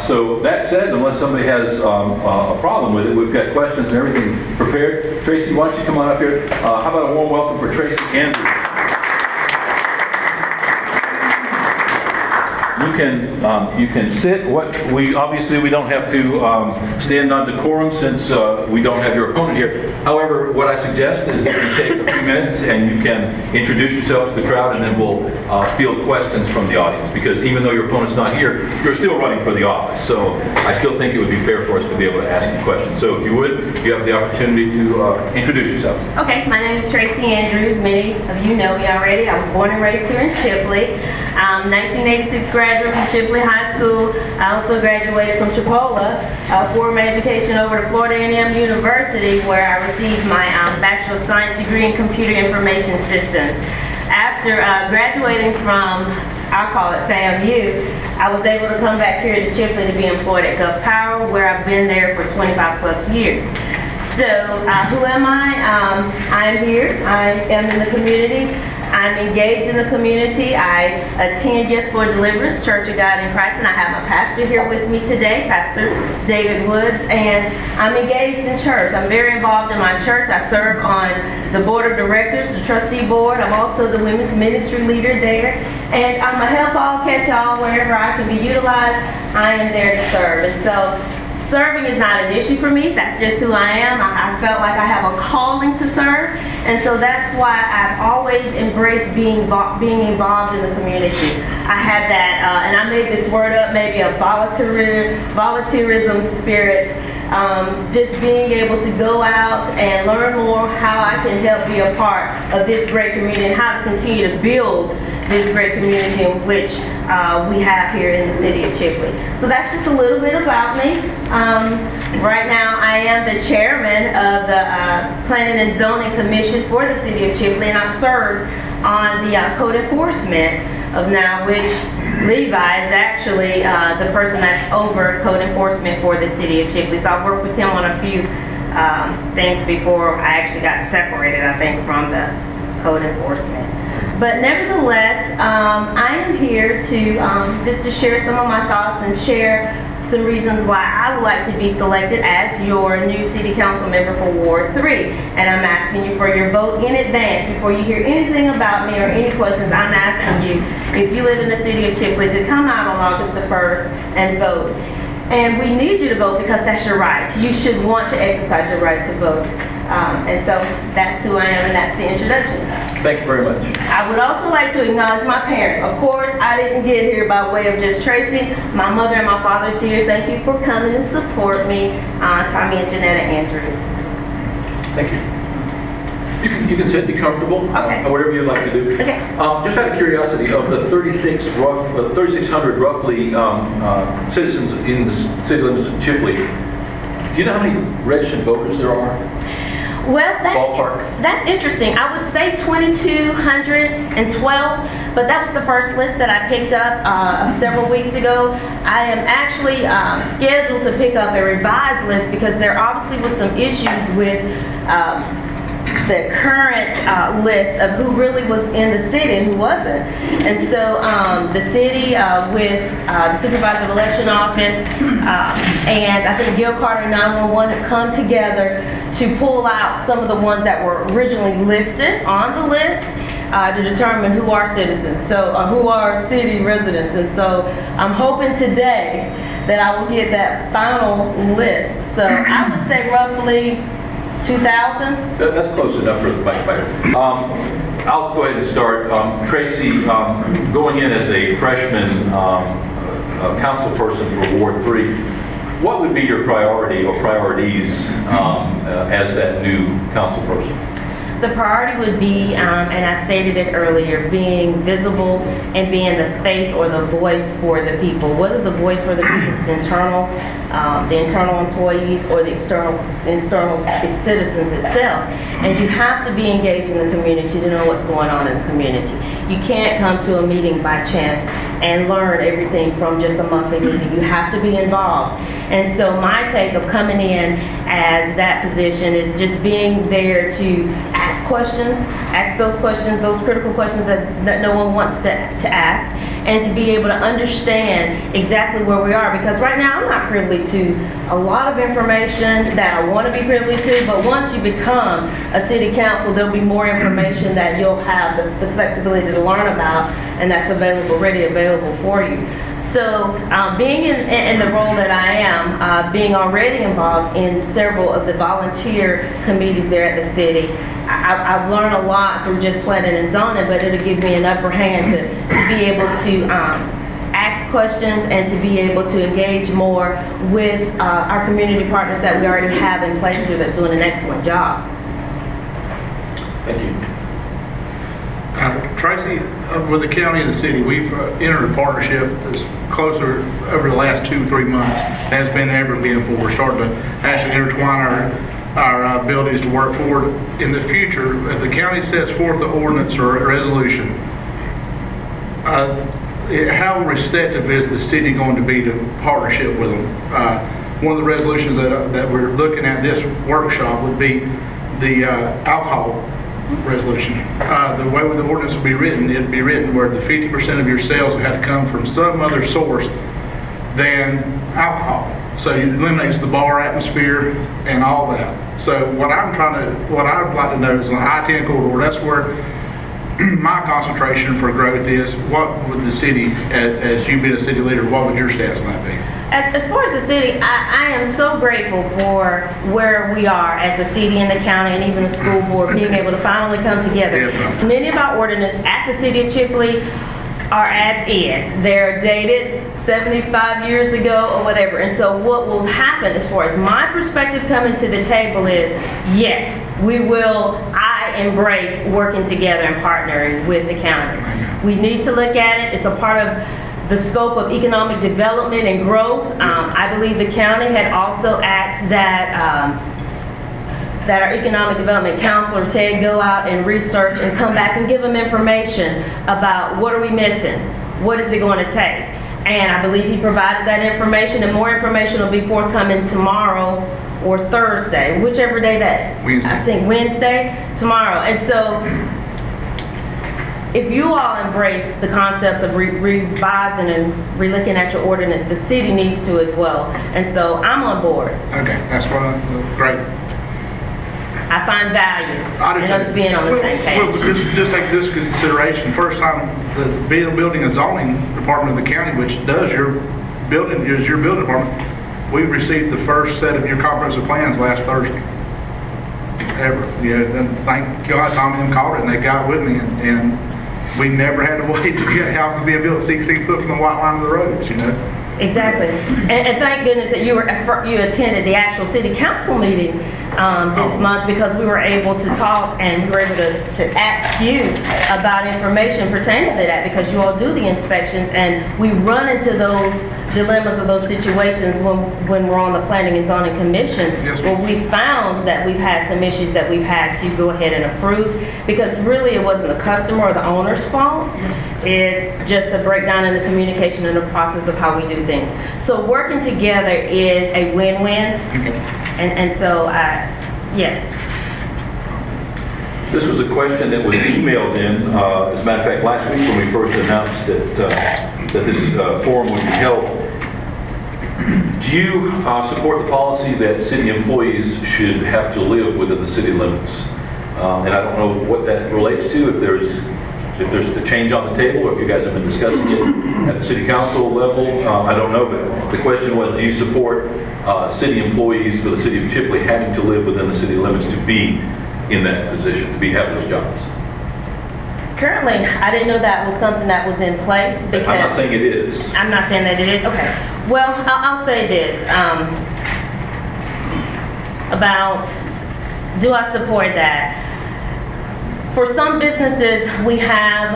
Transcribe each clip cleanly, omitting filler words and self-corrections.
So that said, unless somebody has a problem with it, we've got questions and everything prepared. Tracy, why don't you come on up here? How about a warm welcome for Tracy Andrews? You can sit. Obviously we don't have to stand on decorum since we don't have your opponent here. However, what I suggest is that you take a few minutes and you can introduce yourself to the crowd, and then we'll field questions from the audience. Because even though your opponent's not here, you're still running for the office. So I still think it would be fair for us to be able to ask you questions. So if you would, you have the opportunity to introduce yourself. Okay, my name is Tracy Andrews. Many of you know me already. I was born and raised here in Chipley. 1986 graduate from Chipley High School. I also graduated from Chipola, formal education over to Florida A&M University, where I received my Bachelor of Science degree in Computer Information Systems. After graduating from, I'll call it FAMU, I was able to come back here to Chipley to be employed at Gov Power, where I've been there for 25 plus years. So, who am I? I am here. I am in the community. I'm engaged in the community. I attend Yes Lord Deliverance Church of God in Christ, and I have my pastor here with me today, Pastor David Woods, and I'm engaged in church. I'm very involved in my church. I serve on the board of directors, the trustee board. I'm also the women's ministry leader there, and I'm a help all, catch all, wherever I can be utilized, I am there to serve. And so serving is not an issue for me. That's just who I am. I felt like I have a calling to serve, and so that's why I've always embraced being involved in the community. I had that, and I made this word up, maybe a volunteerism spirit. Just being able to go out and learn more how I can help be a part of this great community and how to continue to build this great community in which we have here in the city of Chipley. So that's just a little bit about me. Right now I am the chairman of the Planning and Zoning Commission for the city of Chipley, and I've served on the code enforcement of now, which Levi is actually the person that's over code enforcement for the city of Chipley. So I've worked with him on a few things before I actually got separated, I think, from the code enforcement. But nevertheless, I am here to just to share some of my thoughts and share some reasons why I would like to be selected as your new city council member for Ward 3. And I'm asking you for your vote in advance. Before you hear anything about me or any questions, I'm asking you, if you live in the city of Chipley, to come out on August the 1st and vote. And we need you to vote because that's your right. You should want to exercise your right to vote. And so that's who I am, and that's the introduction. Thank you very much. I would also like to acknowledge my parents. Of course, I didn't get here by way of just Tracy. My mother and my father's here. Thank you for coming to support me, Tommy and Janetta Andrews. Thank you. You can sit, be comfortable, okay. Whatever you'd like to do. Okay. Just out of curiosity, of the 3,600 roughly citizens in the city limits of Chipley, do you know how many registered voters there are? Well, that's interesting. I would say 2,212, but that was the first list that I picked up several weeks ago. I am actually scheduled to pick up a revised list because there obviously was some issues with the current list of who really was in the city and who wasn't. And so the city with the Supervisor of Election Office and I think Gil Carter 911 have come together to pull out some of the ones that were originally listed on the list to determine who are citizens, so who are city residents. And so I'm hoping today that I will get that final list. So I would say roughly 2,000? That's close enough for the bike fighter. I'll go ahead and start. Tracy, going in as a freshman council person for Ward 3, what would be your priority or priorities as that new council person? The priority would be, and I stated it earlier, being visible and being the face or the voice for the people. Whether the voice for the people is internal, the internal employees, or the external citizens itself. And you have to be engaged in the community to know what's going on in the community. You can't come to a meeting by chance and learn everything from just a monthly meeting. You have to be involved. And so my take of coming in as that position is just being there to ask questions, ask those questions, those critical questions that no one wants to ask, and to be able to understand exactly where we are. Because right now I'm not privy to a lot of information that I want to be privy to, but once you become a city council, there'll be more information that you'll have the flexibility to learn about, and that's ready available for you. So being in the role that I am, being already involved in several of the volunteer committees there at the city, I've learned a lot through just planning and zoning, but it'll give me an upper hand to be able to ask questions and to be able to engage more with our community partners that we already have in place here that's doing an excellent job. Thank you. Tracy, with the county and the city, we've entered a partnership that's closer over the last 2-3 months than has been ever before. We're starting to actually intertwine our abilities to work forward. In the future, if the county sets forth the ordinance or a resolution, how receptive is the city going to be to partnership with them? One of the resolutions that we're looking at this workshop would be the alcohol resolution. The way the ordinance will be written, it'd be written where the 50% of your sales would have to come from some other source than alcohol. So it eliminates the bar atmosphere and all that. So what I'd like to know is on the I-10 corridor, that's where my concentration for growth is. What would the city, as you being a city leader, what would your stats on that be? As far as the city, I am so grateful for where we are as a city and the county and even the school board being able to finally come together. Yes, ma'am. Many of our ordinances at the city of Chipley are as is. They're dated 75 years ago or whatever. And so what will happen as far as my perspective coming to the table is, yes, I embrace working together and partnering with the county. We need to look at it. It's a part of the scope of economic development and growth. I believe the county had also asked that our economic development counselor, Ted, go out and research and come back and give them information about what are we missing, what is it going to take. And I believe he provided that information, and more information will be forthcoming tomorrow or Thursday, whichever day that, Wednesday. I think Wednesday, tomorrow. And so if you all embrace the concepts of revising and relooking at your ordinance, the city needs to as well. And so I'm on board. Okay, that's great. I find value in us being on the same Well, page. just take this consideration. First time the building and zoning department of the county, which does your building department, we received the first set of your comprehensive plans last Thursday. Ever. And thank God Tommy and called it and they got with me, and we never had to wait to get houses being built 16 foot from the white line of the roads, Exactly. And thank goodness that you attended the actual city council meeting this month, because we were able to talk and we were able to ask you about information pertaining to that, because you all do the inspections and we run into those dilemmas or those situations when we're on the Planning and Zoning Commission, yes, where we found that we've had some issues that we've had to go ahead and approve, because really it wasn't the customer or the owner's fault. It's just a breakdown in the communication and the process of how we do things. So working together is a win-win, and so yes. This was a question that was emailed in, as a matter of fact, last week when we first announced that this forum would be held. Do you support the policy that city employees should have to live within the city limits? And I don't know what that relates to, if there's a change on the table, or if you guys have been discussing it at the city council level. I don't know, but the question was, do you support city employees for the city of Chipley having to live within the city limits to be in that position, to have those jobs? Currently, I didn't know that was something that was in place, because I'm not saying it is. I'm not saying that it is. Okay. Well, I'll say this. Do I support that? For some businesses, we have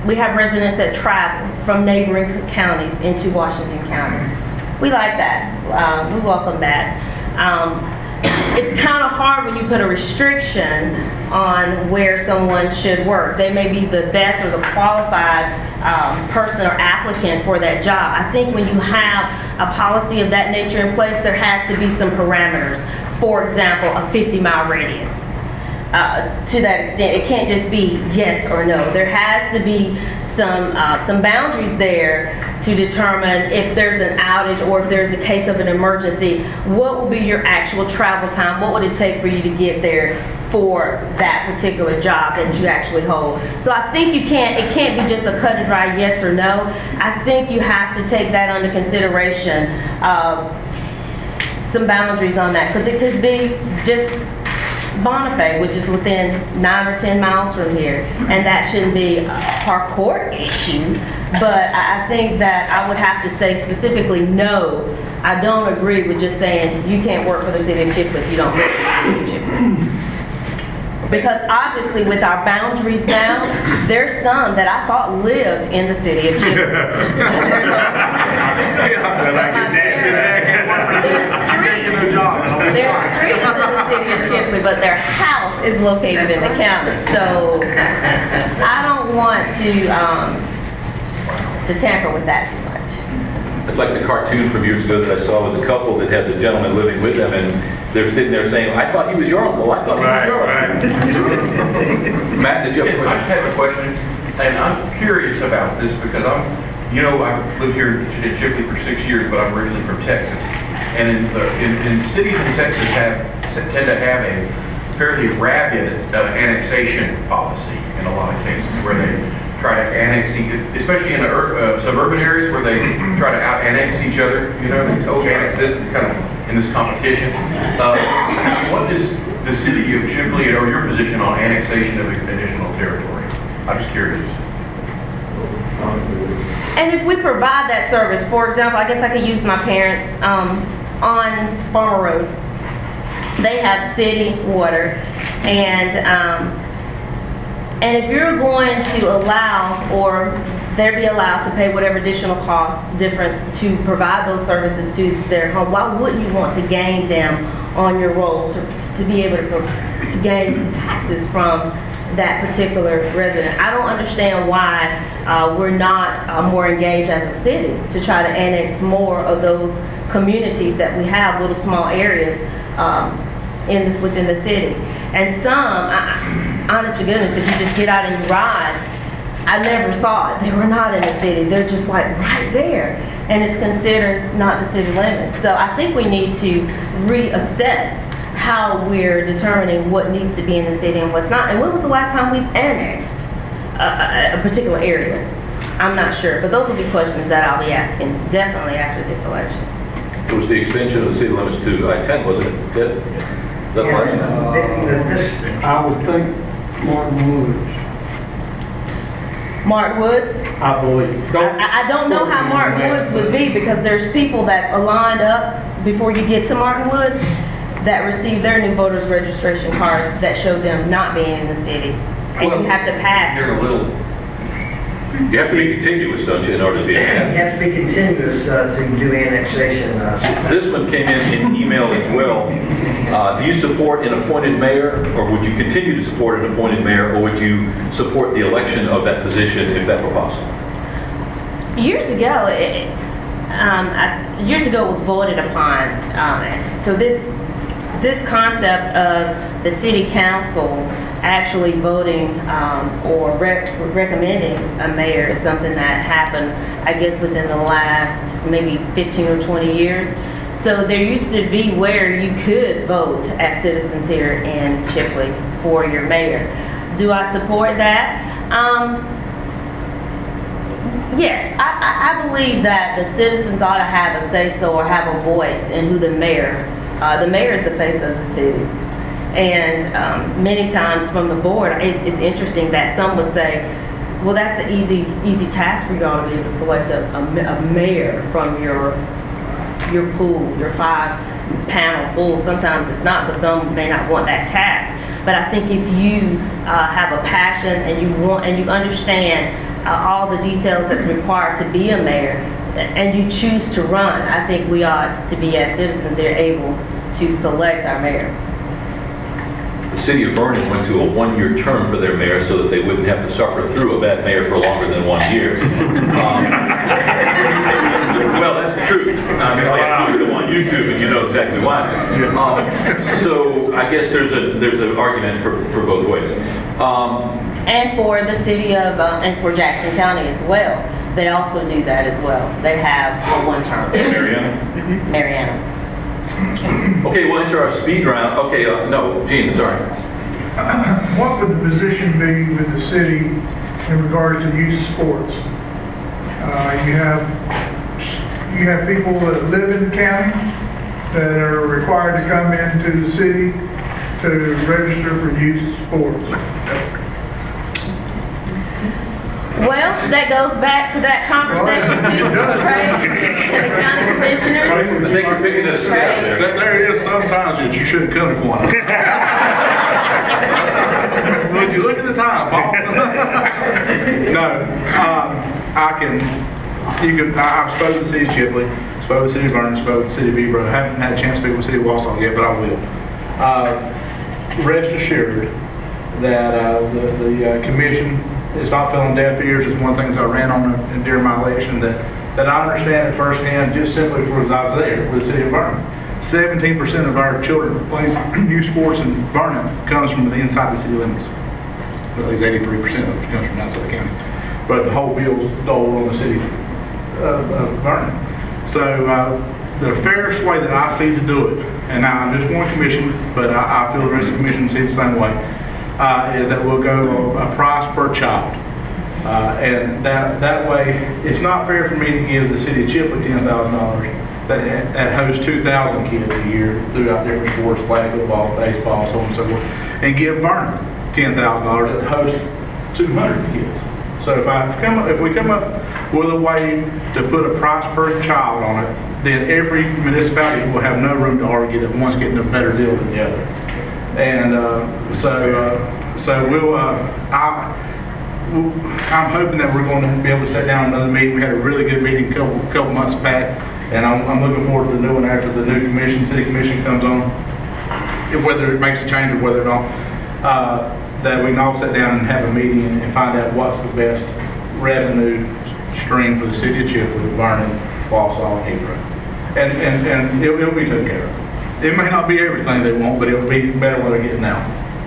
residents that travel from neighboring counties into Washington County. We like that. We welcome that. It's kind of hard when you put a restriction on where someone should work. They may be the best or the qualified person or applicant for that job. I think when you have a policy of that nature in place, there has to be some parameters. For example, a 50-mile radius. to that extent. It can't just be yes or no. There has to be some boundaries there to determine if there's an outage or if there's a case of an emergency, what will be your actual travel time? What would it take for you to get there for that particular job that you actually hold? So I think it can't be just a cut and dry yes or no. I think you have to take that under consideration, some boundaries on that, because it could be just Bonifay, which is within 9 or 10 miles from here, and that shouldn't be a park court issue. But I think that I would have to say specifically, no, I don't agree with just saying you can't work for the city of Chipley if you don't live in the city of Chipley. Because obviously with our boundaries now, there's some that I thought lived in the city of Chipley. Their street is in the city of Chipley, but their house is located in the county. So I don't want to tamper with that too much. It's like the cartoon from years ago that I saw with the couple that had the gentleman living with them, and they're sitting there saying, I thought he was your uncle, I thought he was your uncle. Matt, did you have a question? I just have a question, and I'm curious about this because I've lived here in Chipley for 6 years, but I'm originally from Texas. And in cities in Texas tend to have a fairly rabid annexation policy in a lot of cases, where they try to annex, especially in suburban areas where they try to out-annex each other. They annex this and kind of in this competition. What is the city of Chipley, or your position on annexation of additional territory? I'm just curious. And if we provide that service, for example, I guess I could use my parents on Farmer Road. They have city water, and if you're going to allow, or they'd be allowed to pay whatever additional cost difference to provide those services to their home, why wouldn't you want to gain them on your roll to be able to gain taxes from that particular resident? I don't understand why we're not more engaged as a city to try to annex more of those communities that we have, little small areas within the city. And some, honest to goodness, if you just get out and you ride, I never thought they were not in the city. They're just like right there, and it's considered not the city limits. So I think we need to reassess how we're determining what needs to be in the city and what's not. And when was the last time we've annexed a particular area? I'm not sure, but those will be questions that I'll be asking definitely after this election. It was the extension of the city limits to I-10, wasn't it? I would think Martin Woods. Martin Woods? I believe. I don't know how Martin Woods would be, because there's people that's lined up before you get to Martin Woods that receive their new voter's registration card that show them not being in the city. And you have to pass. You have to be contiguous, don't you, in order to be You annexed? have to be continuous to do annexation. This one came in email as well. Do you support an appointed mayor, or would you continue to support an appointed mayor, or would you support the election of that position if that were possible? Years ago, it was voted upon. So this concept of the city council actually voting or recommending a mayor is something that happened, I guess, within the last maybe 15 or 20 years. So there used to be where you could vote as citizens here in Chipley for your mayor. Do I support that? Yes, I believe that the citizens ought to have a say-so or have a voice in who the mayor is the face of the city. And many times from the board, it's interesting that some would say, well, that's an easy task for y'all to be able to select a mayor from your pool, your 5-panel pool. Sometimes it's not, because some may not want that task. But I think if you have a passion and you understand all the details that's required to be a mayor, and you choose to run, I think we ought to be, as citizens, they're able to select our mayor. The city of Vernon went to a 1-year term for their mayor so that they wouldn't have to suffer through a bad mayor for longer than 1 year. Well, that's the truth. I mean, all you have to do is the 1 year. YouTube and you know exactly why. So I guess there's an argument for both ways. And for the city of, and for Jackson County as well. They also do that as well. They have a one-term. Mariana? Mariana. Okay, we'll enter our speed round. Okay, no, Gene, sorry. What would the position be with the city in regards to youth sports? You have people that live in the county that are required to come into the city to register for youth sports. Well, that goes back to that conversation piece with Trey and the county commissioners. I think you're picking this up there. There is sometimes that you shouldn't come to Kiwanis. Would you look at the time, Paul? No, I've spoken to the city of Chipley, spoken to the city of Vernon, spoken to the city of Ebro. I haven't had a chance to speak with the city of Wausau yet, but I will. Rest assured that the commission is not filling deaf ears. It's one of the things I ran on during my election that I understand it firsthand just simply because I was there with the city of Vernon. 17% of our children plays youth sports in Vernon comes from the inside the city limits. At least 83% of it comes from outside the county. But the whole bill's dole on the city of Vernon. So the fairest way that I see to do it, and now I'm just one commission, but I feel the rest of the commission sees the same way, is that we'll go a price per child. And that way, it's not fair for me to give the city of Chipley $10,000 that hosts 2,000 kids a year throughout different sports, flag football, baseball, so on and so forth, and give Vernon $10,000 that hosts 200 kids. So if we come up with a way to put a price per child on it, then every municipality will have no room to argue that one's getting a better deal than the other. And I'm hoping that we're going to be able to sit down another meeting. We had a really good meeting a couple months back, and I'm looking forward to the new one after the new city commission comes on, whether it makes a change or whether or not, that we can all sit down and have a meeting and find out what's the best revenue stream for the city of Chipley, Vernon, Wausau, and Ebro. And it'll be taken care of. It may not be everything they want, but it'll be better than they're getting now.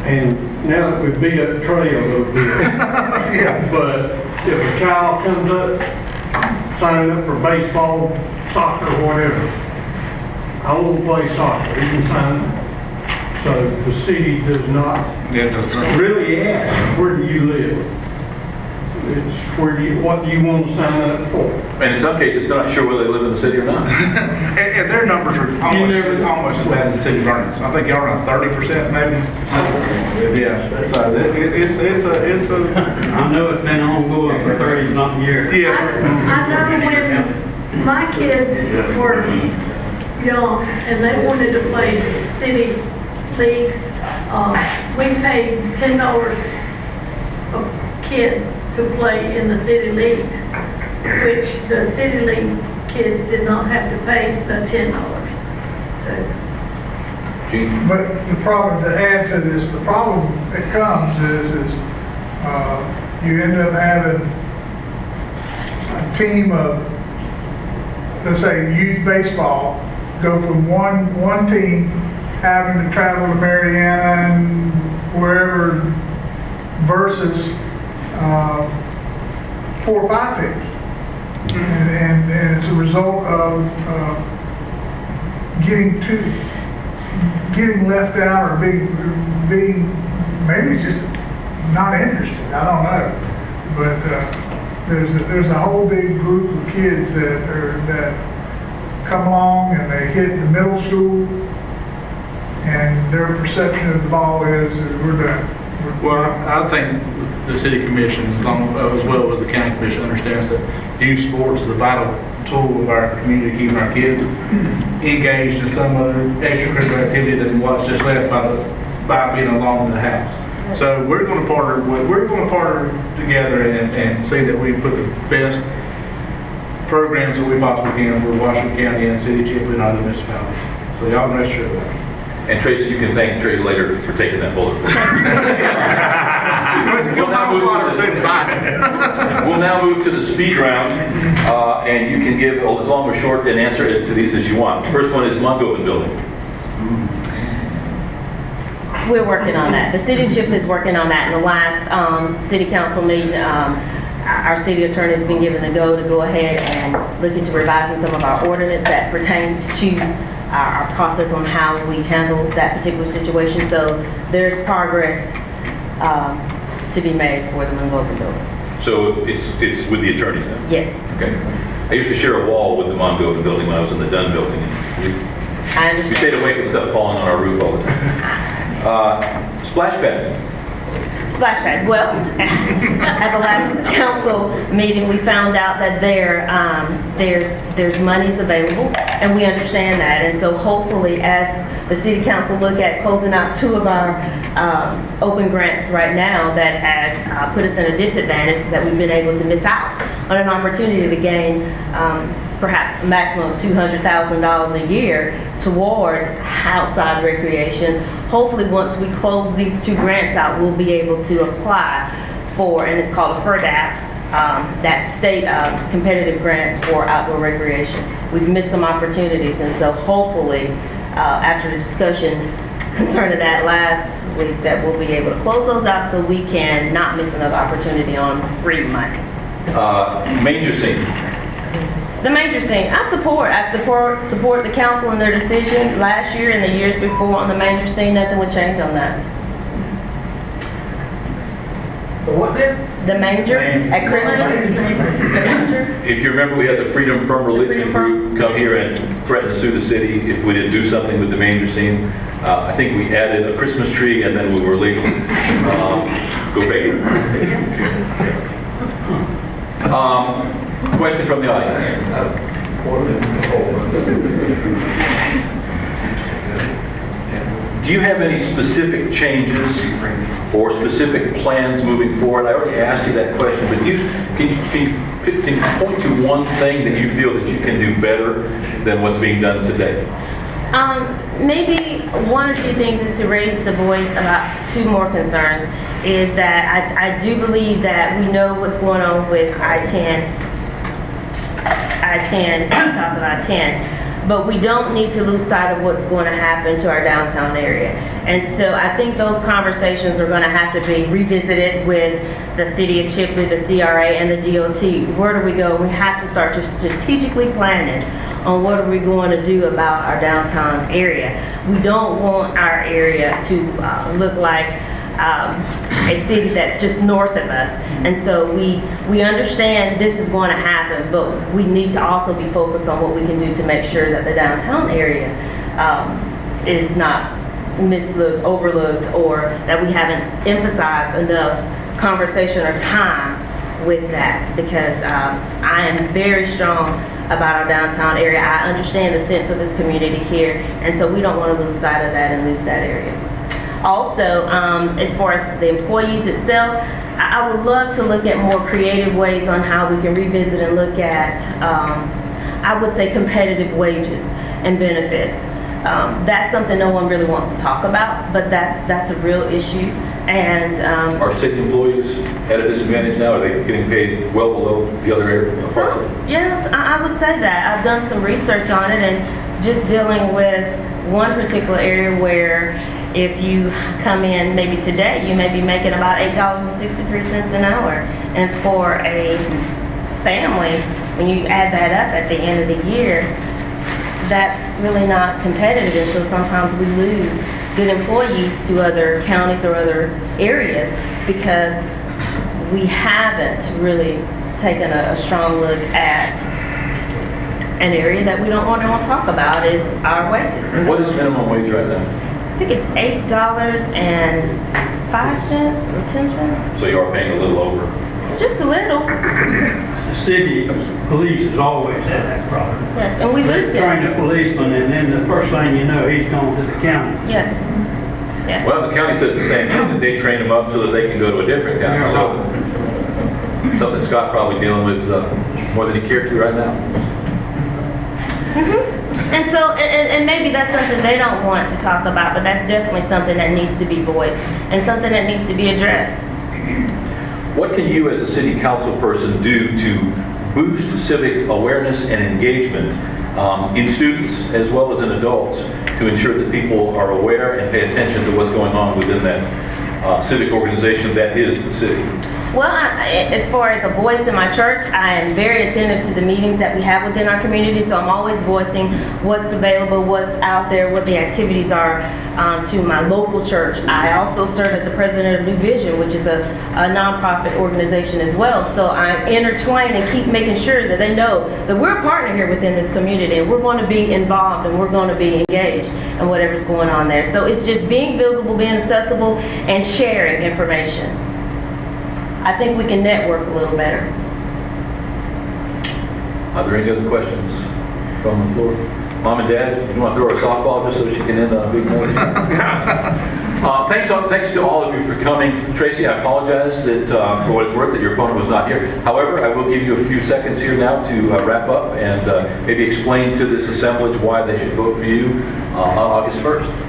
And now that we've beat up Trey a little bit, Yeah. but if a child comes up, signing up for baseball, soccer, whatever, I want to play soccer, he can sign up. So the city does not really ask, where do you live? It's what do you want to sign up for? And in some cases, they're not sure whether they live in the city or not. and their numbers are almost as bad as the city of Vernon. I think y'all around 30% maybe. Yeah, so it's a. I know it's been ongoing for 30-something years. Yeah. I know when my kids were young and they wanted to play city leagues, we paid $10 a kid to play in the city leagues, which the city league kids did not have to pay the $10. So. But the problem, to add to this, the problem that comes is you end up having a team of, let's say, youth baseball, go from one team having to travel to Mariana and wherever versus 4 or 5 teams. And it's a result of getting left out or being maybe it's just not interested. I don't know, but there's a whole big group of kids that come along and they hit the middle school, and their perception of the ball is we're done. Well, I think the city commission, as well as the county commission, understands that youth sports is a vital tool of our community, keeping our kids engaged in some other extracurricular activity than what's just left by being alone in the house. So we're going to partner together and see that we put the best programs that we possibly can for Washington County and the city of Chipley and other municipalities. So y'all can rest assured of that. And Tracy, you can thank Trey later for taking that bullet. We'll now move to the speed round, and you can give as long or short an answer to these as you want. The first one is Mongovan Building. We're working on that. The city of Chipley is working on that. In the last city council meeting, our city attorney has been given the go ahead and look into revising some of our ordinance that pertains to our process on how we handle that particular situation. So there's progress to be made for the Mongovan Building. So it's with the attorneys now? Yes. Okay. I used to share a wall with the Mongovan Building when I was in the Dunn Building. I We understand. stayed awake with stuff falling on our roof all the time. Splash pad. Splash pad. Well, at the last council meeting, we found out that there's monies available, and we understand that. And so hopefully, as the city council look at closing out 2 of our open grants right now, that has put us in a disadvantage, that we've been able to miss out on an opportunity to gain perhaps a maximum of $200,000 a year towards outside recreation. Hopefully, once we close these 2 grants out, we'll be able to apply for, and it's called a FERDAP, that state competitive grants for outdoor recreation. We've missed some opportunities, and so hopefully, after the discussion concerning that last week, that we'll be able to close those out so we can not miss another opportunity on free money. Manger scene. The major scene, I support the council in their decision last year and the years before on the major scene. Nothing would change on that. What did? The manger at Christmas. The manger. If you remember, we had the Freedom from Religion group come here and threaten to sue the city if we didn't do something with the manger scene. I think we added a Christmas tree and then we were legal. Go figure. Question from the audience. Do you have any specific changes or specific plans moving forward? I already asked you that question, but can you point to one thing that you feel that you can do better than what's being done today? Maybe 1 or 2 things is to raise the voice about 2 more concerns. Is that I do believe that we know what's going on with I-10, south of I-10, but we don't need to lose sight of what's going to happen to our downtown area. And so I think those conversations are going to have to be revisited with the city of Chipley, the CRA, and the DOT. Where do we go? We have to start to strategically planning on what are we going to do about our downtown area. We don't want our area to look like a city that's just north of us. And so we understand this is going to happen, but we need to also be focused on what we can do to make sure that the downtown area is not overlooked, or that we haven't emphasized enough conversation or time with that, because I am very strong about our downtown area. I understand the sense of this community here, and so we don't want to lose sight of that and lose that area. Also, as far as the employees itself, I would love to look at more creative ways on how we can revisit and look at, I would say, competitive wages and benefits. That's something no one really wants to talk about, but that's a real issue. And Are city employees at a disadvantage now? Are they getting paid well below the other area? yes, I would say that. I've done some research on it, and just dealing with one particular area where if you come in maybe today, you may be making about $8.63 an hour. And for a family, when you add that up at the end of the year, that's really not competitive. And so sometimes we lose good employees to other counties or other areas because we haven't really taken a strong look at an area that we don't want to talk about is our wages. And What is minimum wage right now? I think it's $8.05 or 10 cents. So you are paying a little over. Just a little. The city police has always had that problem. Yes, and we They lose train it. a policeman, and then the first thing you know, he's going to the county. Yes. Yes. Well, the county says the same thing, that they train them up so that they can go to a different county. Yeah, So something Scott probably dealing with more than he cared to right now. And so, and maybe that's something they don't want to talk about, but that's definitely something that needs to be voiced and something that needs to be addressed. What can you as a city council person do to boost civic awareness and engagement in students as well as in adults to ensure that people are aware and pay attention to what's going on within that civic organization that is the city? Well, as far as a voice in my church, I am very attentive to the meetings that we have within our community, so I'm always voicing what's available, what's out there, what the activities are to my local church. I also serve as the president of New Vision, which is a nonprofit organization as well, so I'm intertwined and keep making sure that they know that we're a partner here within this community, and we're going to be involved and we're going to be engaged in whatever's going on there. So it's just being visible, being accessible, and sharing information. I think we can network a little better. Are there any other questions from the floor? Mom and Dad, you want to throw her a softball just so she can end on a big note? Thanks to all of you for coming. Tracy, I apologize that for what it's worth that your opponent was not here. However, I will give you a few seconds here now to wrap up and maybe explain to this assemblage why they should vote for you on August 1st.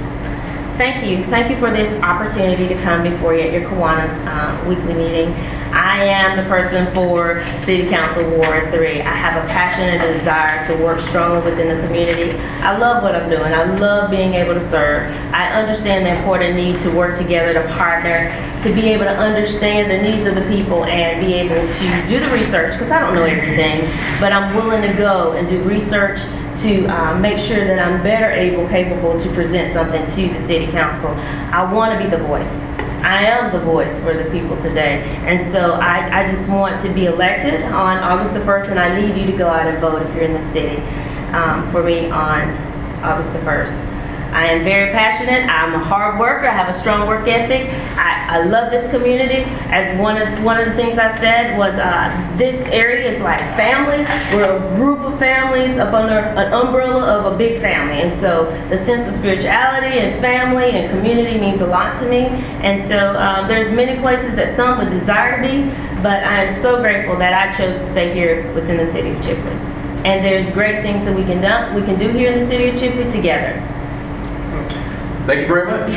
Thank you. Thank you for this opportunity to come before you at your Kiwanis weekly meeting. I am the person for City Council Ward 3. I have a passion and a desire to work strongly within the community. I love what I'm doing. I love being able to serve. I understand the important need to work together, to partner, to be able to understand the needs of the people and be able to do the research, because I don't know everything, but I'm willing to go and do research to make sure that I'm better capable to present something to the City Council. I want to be the voice. I am the voice for the people today. And so I just want to be elected on August the 1st, and I need you to go out and vote if you're in the city for me on August the 1st. I am very passionate. I'm a hard worker. I have a strong work ethic. I love this community. As one of the things I said was this area is like family. We're a group of families up under an umbrella of a big family. And so the sense of spirituality and family and community means a lot to me. And so there's many places that some would desire to be, but I am so grateful that I chose to stay here within the city of Chipley. And there's great things that we can do here in the city of Chipley together. Thank you very much.